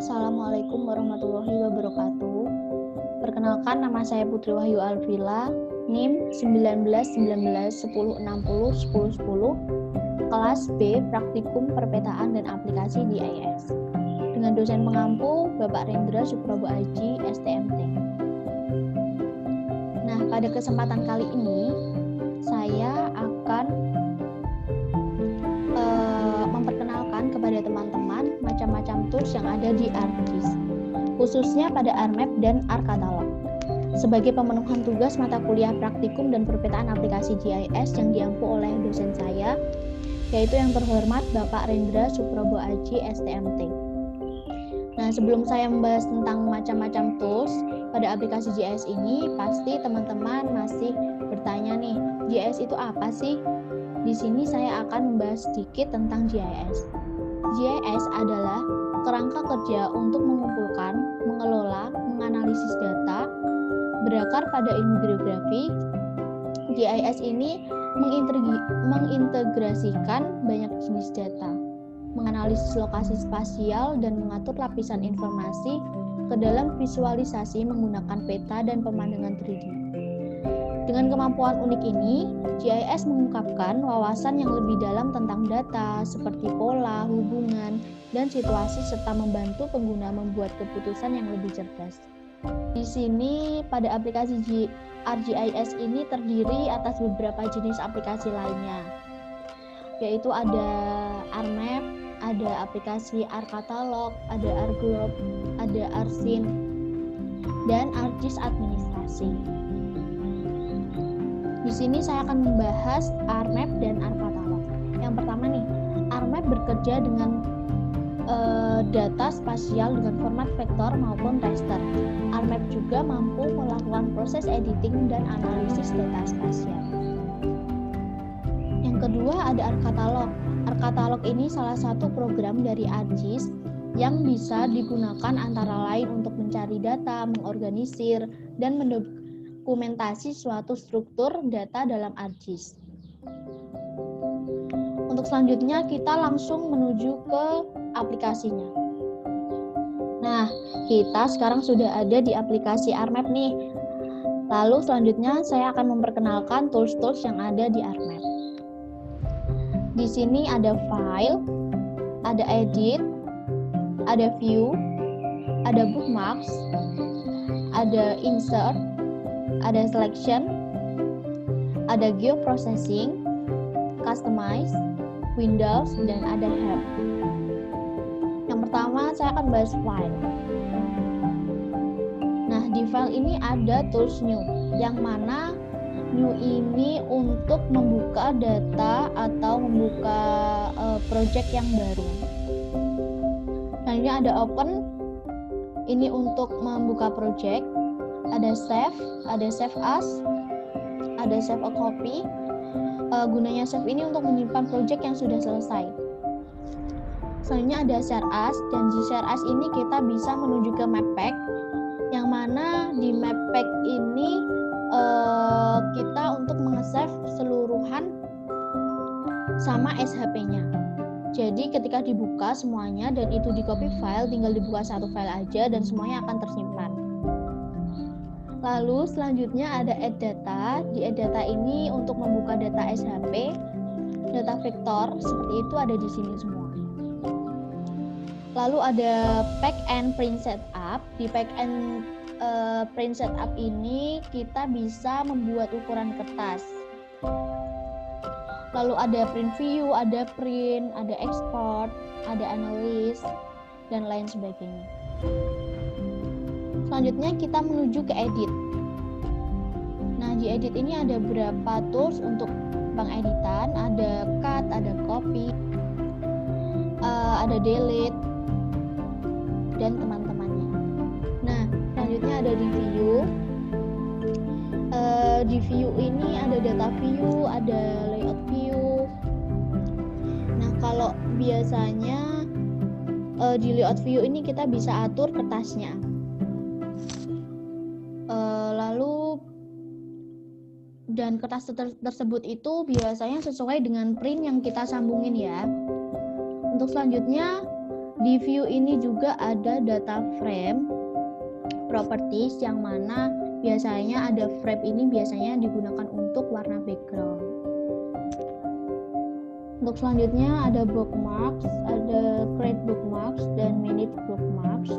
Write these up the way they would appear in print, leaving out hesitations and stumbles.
Assalamualaikum warahmatullahi wabarakatuh. Perkenalkan, nama saya Putri Wahyu Alfila, NIM 191910601010, kelas B, Praktikum Perpetaan dan Aplikasi GIS. Dengan dosen pengampu Bapak Rendra Suprobo Aji, STMT. Nah, pada kesempatan kali ini saya akan memperkenalkan kepada teman-teman macam-macam tools yang ada di ArcGIS, khususnya pada ArMap dan ArcCatalog, sebagai pemenuhan tugas mata kuliah praktikum dan perpetaan aplikasi GIS yang diampu oleh dosen saya, yaitu yang terhormat Bapak Rendra Suprobo Aji, STMT. Nah, sebelum saya membahas tentang macam-macam tools pada aplikasi GIS ini, pasti teman-teman masih bertanya nih, GIS itu apa sih? Di sini saya akan membahas sedikit tentang GIS. GIS adalah kerangka kerja untuk mengumpulkan, mengelola, menganalisis data berakar pada ilmu geografi. GIS ini mengintegrasikan banyak jenis data, menganalisis lokasi spasial dan mengatur lapisan informasi ke dalam visualisasi menggunakan peta dan pemandangan 3D. Dengan kemampuan unik ini, GIS mengungkapkan wawasan yang lebih dalam tentang data, seperti pola, hubungan, dan situasi, serta membantu pengguna membuat keputusan yang lebih cerdas. Di sini, pada aplikasi ArcGIS ini terdiri atas beberapa jenis aplikasi lainnya, yaitu ada ArMap, ada aplikasi ArcCatalog, ada ArcGlobe, ada ArcSyn, dan ArcGIS Administrasi. Di sini saya akan membahas ArMap dan ArcCatalog. Yang pertama nih, ArMap bekerja dengan data spasial dengan format vektor maupun raster. ArMap juga mampu melakukan proses editing dan analisis data spasial. Yang kedua ada ArcCatalog. ArcCatalog ini salah satu program dari ArcGIS yang bisa digunakan antara lain untuk mencari data, mengorganisir, dan mendokumentasi suatu struktur data dalam ArcGIS. Untuk selanjutnya kita langsung menuju ke aplikasinya. Nah, kita sekarang sudah ada di aplikasi ArMap nih. Lalu selanjutnya saya akan memperkenalkan tools-tools yang ada di ArMap. Di sini ada file, ada edit, ada view, ada bookmarks, ada insert, ada selection, ada geoprocessing, customize, windows, dan ada help. Yang pertama saya akan bahas file. Nah, di file ini ada tools new, yang mana new ini untuk membuka data atau membuka project yang baru. Selanjutnya ada open, ini untuk membuka project. Ada save as, ada save a copy. Gunanya save ini untuk menyimpan project yang sudah selesai. Selanjutnya ada share as, dan di share as ini kita bisa menuju ke map pack, yang mana di map pack ini kita untuk meng-save keseluruhan sama SHP-nya. Jadi ketika dibuka semuanya dan itu di copy file, tinggal dibuka satu file aja dan semuanya akan tersimpan. Lalu selanjutnya ada add data. Di add data ini untuk membuka data SHP, data vektor seperti itu ada di sini semua. Lalu ada pack and print setup. Di pack and print setup ini kita bisa membuat ukuran kertas. Lalu ada print view, ada print, ada export, ada analysis, dan lain sebagainya. Selanjutnya kita menuju ke edit. Nah, di edit ini ada beberapa tools untuk pengeditan, ada cut, ada copy, ada delete, dan teman-temannya. Nah, selanjutnya ada di view. Di view ini ada data view, ada layout view. Nah, kalau biasanya di layout view ini kita bisa atur kertasnya. Dan kertas tersebut itu biasanya sesuai dengan print yang kita sambungin ya. Untuk selanjutnya Di view ini juga ada data frame properties yang mana biasanya ada frame ini biasanya digunakan untuk warna background. Untuk selanjutnya ada bookmarks, ada create bookmarks dan manage bookmarks.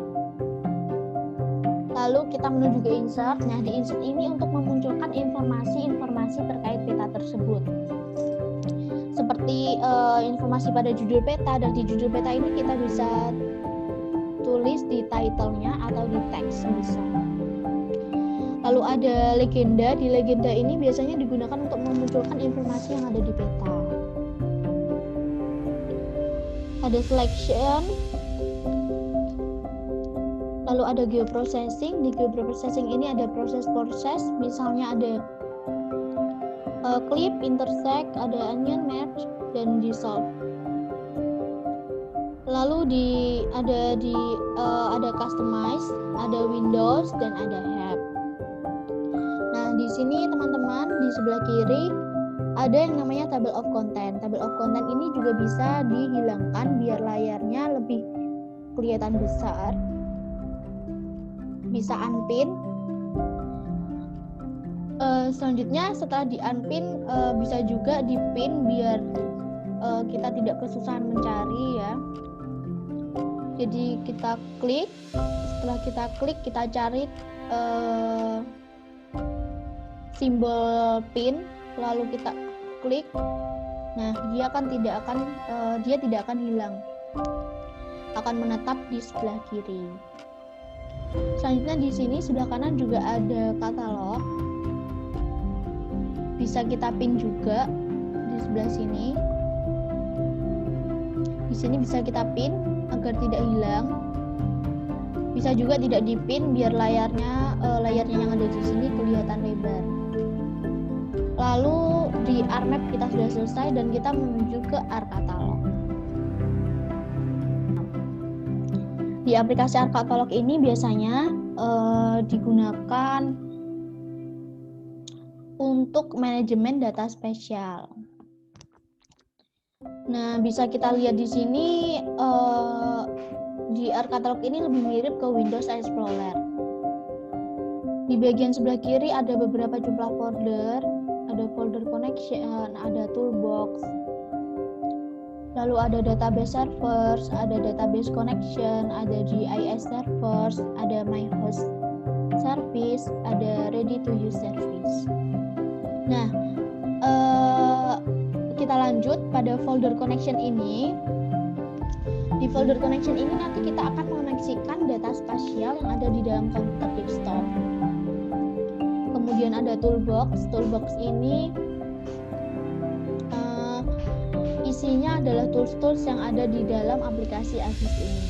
Lalu kita menuju ke insert. Nah, di insert ini untuk memunculkan informasi-informasi terkait peta tersebut. Seperti informasi pada judul peta, dan di judul peta ini kita bisa tulis di title-nya atau di teks bisa. Lalu ada legenda. Di legenda ini biasanya digunakan untuk memunculkan informasi yang ada di peta. Ada selection. Lalu ada geoprocessing. Di geoprocessing ini ada proses-proses, misalnya ada clip, intersect, ada onion, merge, dan dissolve. Lalu ada customize, ada windows, dan ada help. Nah, di sini teman-teman di sebelah kiri ada yang namanya table of content. Table of content ini juga bisa dihilangkan biar layarnya lebih kelihatan besar. Bisa unpin. Selanjutnya setelah di unpin bisa juga dipin biar kita tidak kesusahan mencari ya. Jadi kita klik, setelah kita klik kita cari simbol pin, lalu kita klik. Nah, dia tidak akan hilang, akan menetap di sebelah kiri. Selanjutnya di sini sebelah kanan juga ada katalog. Bisa kita pin juga di sebelah sini. Di sini bisa kita pin agar tidak hilang. Bisa juga tidak dipin biar layarnya yang ada di sini kelihatan lebar. Lalu di ARMap kita sudah selesai dan kita menuju ke ARCatalog. Di aplikasi ARCatalog ini biasanya digunakan untuk manajemen data spesial. Nah, bisa kita lihat di sini di ARCatalog ini lebih mirip ke Windows Explorer. Di bagian sebelah kiri ada beberapa jumlah folder, ada folder connection, ada toolbox, lalu ada database servers, ada database connection, ada GIS servers, ada my host service, ada ready to use service. Nah, kita lanjut pada folder connection ini. Di folder connection ini nanti kita akan mengoneksikan data spasial yang ada di dalam komputer desktop. Kemudian ada toolbox. Toolbox ini isinya adalah tools-tools yang ada di dalam aplikasi ARGIS ini.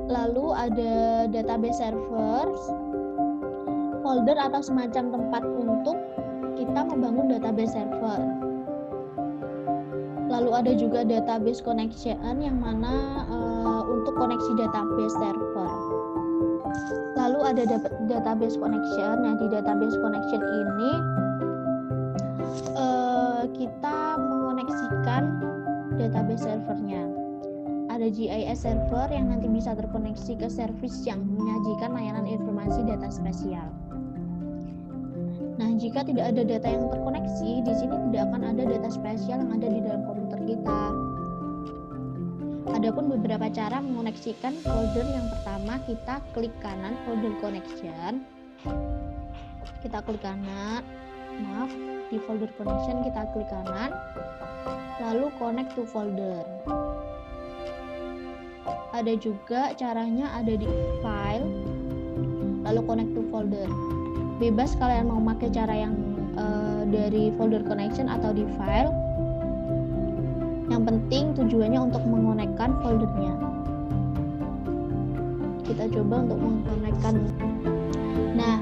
Lalu ada database servers, folder atau semacam tempat untuk kita membangun database server. Lalu ada juga database connection yang mana untuk koneksi database server. Lalu ada database connection. Nah, di database connection ini kita mengoneksikan database servernya. Ada GIS server yang nanti bisa terkoneksi ke service yang menyajikan layanan informasi data spesial. Nah, jika tidak ada data yang terkoneksi, di sini tidak akan ada data spesial yang ada di dalam komputer kita. Adapun beberapa cara mengoneksikan folder. Yang pertama, kita klik kanan folder connection. Kita klik kanan, di folder connection kita klik kanan, lalu connect to folder. Ada juga caranya ada di file, lalu connect to folder. Bebas kalian mau pakai cara yang dari folder connection atau di file. Yang penting tujuannya untuk mengonekkan foldernya. Kita coba untuk mengonekkan. Nah,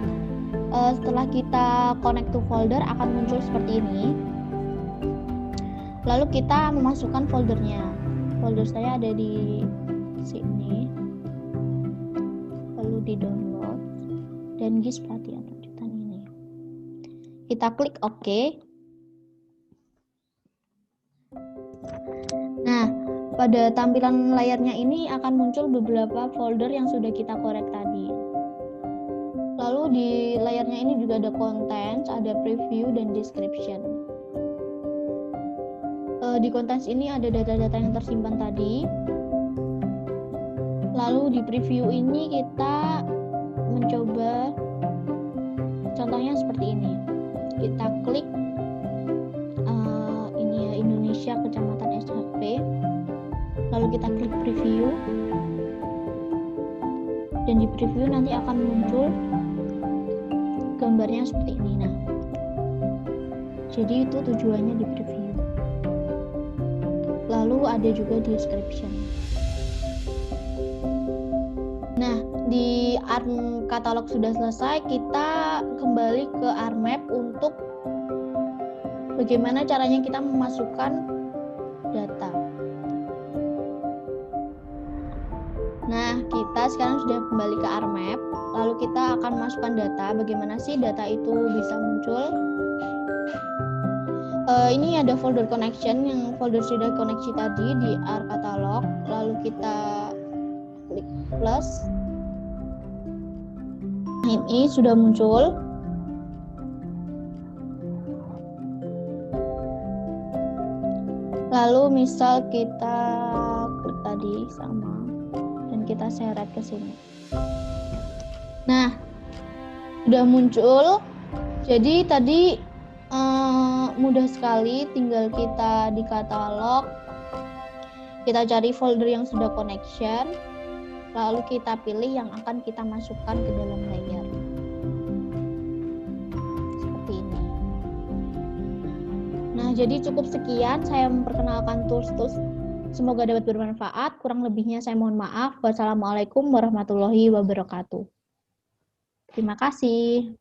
setelah kita connect to folder akan muncul seperti ini. Lalu kita memasukkan foldernya. Folder saya ada di sini. Lalu di download dan GIS pelatihan lanjutan ini. Kita klik OK. Nah, Pada tampilan layarnya ini akan muncul beberapa folder yang sudah kita korek tadi. Lalu di layarnya ini juga ada contents, ada preview, dan description. Di contents ini ada data-data yang tersimpan tadi. Lalu di preview ini kita mencoba, contohnya seperti ini. Kita klik ini ya, Indonesia Kecamatan SHP. Lalu kita klik preview. Dan di preview nanti akan muncul gambarnya seperti ini. Nah, jadi itu tujuannya di preview. Lalu ada juga description. Nah, di ARM katalog sudah selesai, kita kembali ke ARMap untuk bagaimana caranya kita memasukkan data. Nah, kita sekarang sudah kembali ke ARMap, lalu kita akan masukkan data. Bagaimana sih data itu bisa muncul? Ini ada folder connection, yang folder sudah koneksi tadi di ARM katalog. Lalu kita klik plus. Ini sudah muncul. Lalu misal kita klik tadi sama, dan kita seret ke sini. Nah, sudah muncul. Jadi tadi mudah sekali, tinggal kita di katalog, kita cari folder yang sudah connection, lalu kita pilih yang akan kita masukkan ke dalam layar. Seperti ini. Nah, jadi cukup sekian saya memperkenalkan tools-tools. Semoga dapat bermanfaat. Kurang lebihnya saya mohon maaf. Wassalamualaikum warahmatullahi wabarakatuh. Terima kasih.